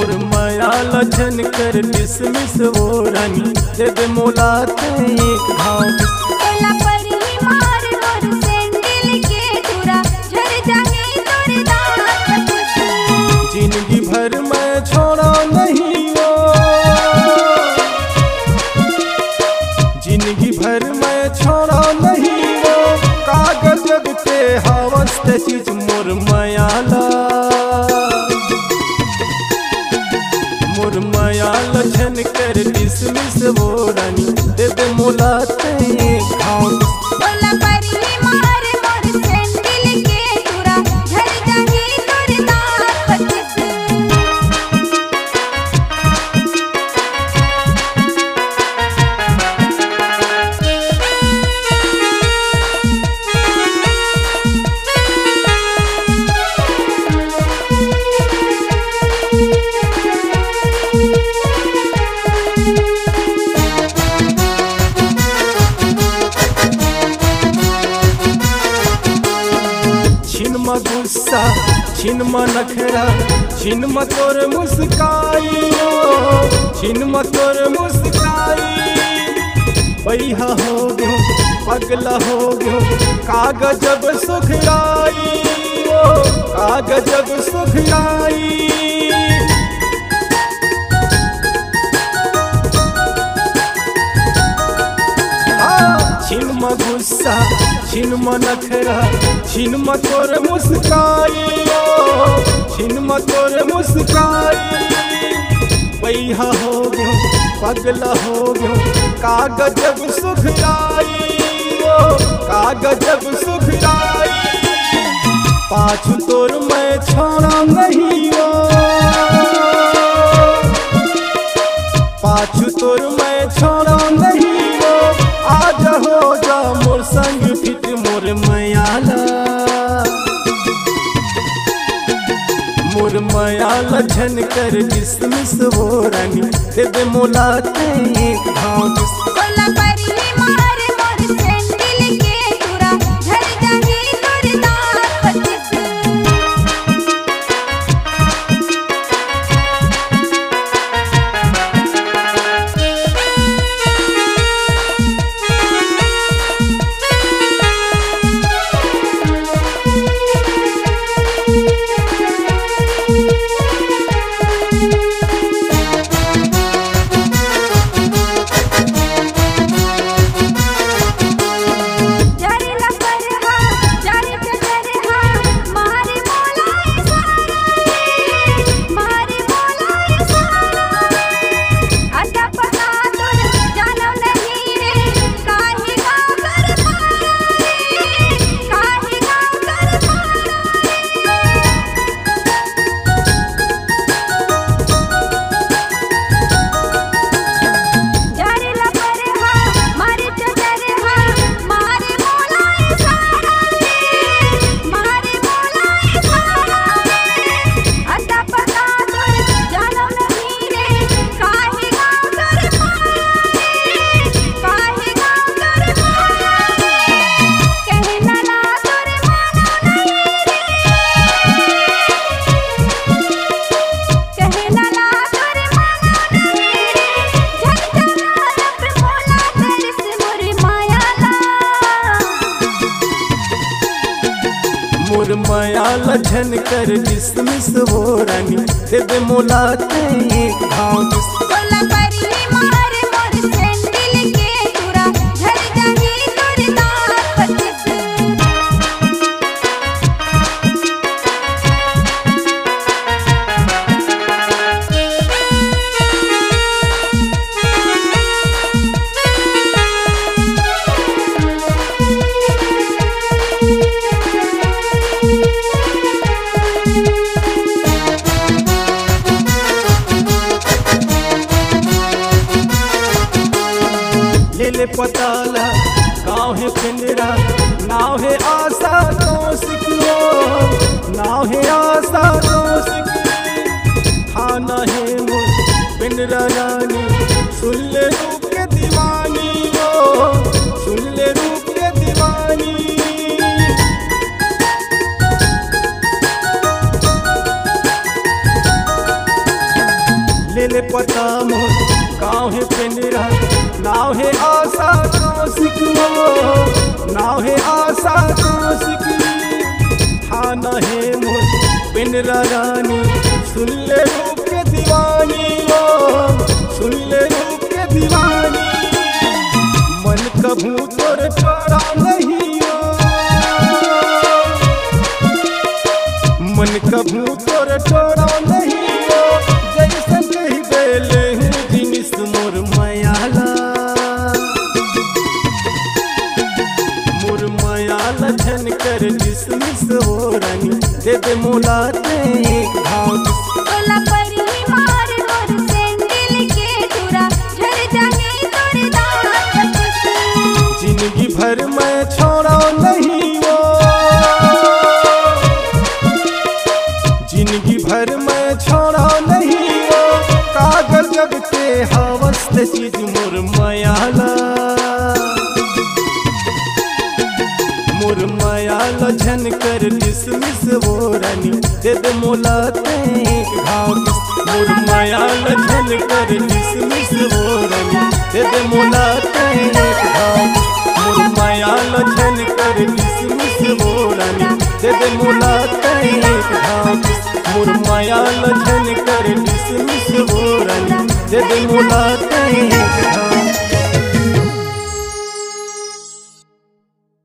मोर माया लछन कर डिसमिस वो रानी दे दे मोला ते एक घाव कोला पर ही मार मोर सैंडल के धुरा झर जाए तोर दांत जिंदगी भर मैं छोड़ा नहीं वो जिंदगी भर मैं छोड़ा नहीं वो कागज के हवस ते चीज मोर मायाला मोर माया लछन कर डिसमिस वो रानी दे दे मोला ते घाव कोला पर ही मार मोर सैंडल के धुरा झर जाए तोर दांत छिनमा गुस्सा छिनमा नखरा छिनमा तोर मुस्काई छिनमा तोर मुस्काई बैहा हो गयो पगला हो गयो कागजब सुखराई कागजब सुखराई छिनमा गुस्सा छिनमा नखरा छिनमा तोर मुस्काई छिनमा तोर मुस्काई बैहा हो गयो पगला हो गयो कागजब सुखराई कागजब सुखराई पाछू तोर मैं छोड़ा नहीं वो पाछू तोर मैं छोड़ा नहीं वो आज हो जा मोर संग फिट मोर मायाला मोर माया लछन कर डिसमिस वो रानी दे दे मोला ते एक घाव कोला पर ही मार मोर सैंडल के धुरा झर जाए तोर दांत मोर माया लछन कर डिसमिस वो रानी दे दे मोला ते एक घाव कोला पर ही मार मोर सैंडल के धुरा झर जाए तोर दांत ले पताला गाँव है पिंजरा नाव है आशा तो सिखलो नाव है आशा तो सिखलो थाना है मोर पिंजरा रानी सुन ले रूप के दीवानी सुन ले रूप के दीवानी ले ले पता मोर गाँव है पिंजरा नाव है आशा कौशिक नाव है आशा कौशिक थाना है मोर पिंजरा रानी सुन ले रूप के दीवानी सुन ले रूप के दीवानी मन कभू तोर छोड़ा नहीं मन कभू तोर छोड़ा नहीं जैसन कही बेले हूँ जिनिस मोर मायाला झन कर जिसमिस हो रानी दे दे मोला ते घाव तोला परी मार मोर सैंडल के धुरा झर जाए तोर दांत जिंदगी भर मैं छोड़ा नहीं वो जिंदगी भर मैं छोड़ा नहीं वो कागज जब के हवस चीज मोर मायाला मोर मायाला झन कर डिसमिस वो रानी दे दे मोला ते घाव मोर मायाला झन कर डिसमिस वो रानी दे दे मोला ते घाव मोर मायाला झन कर डिसमिस वो रानी दे दे मोला ते घाव मोर मायाला झन कर डिसमिस वो रानी दे दे मोला ते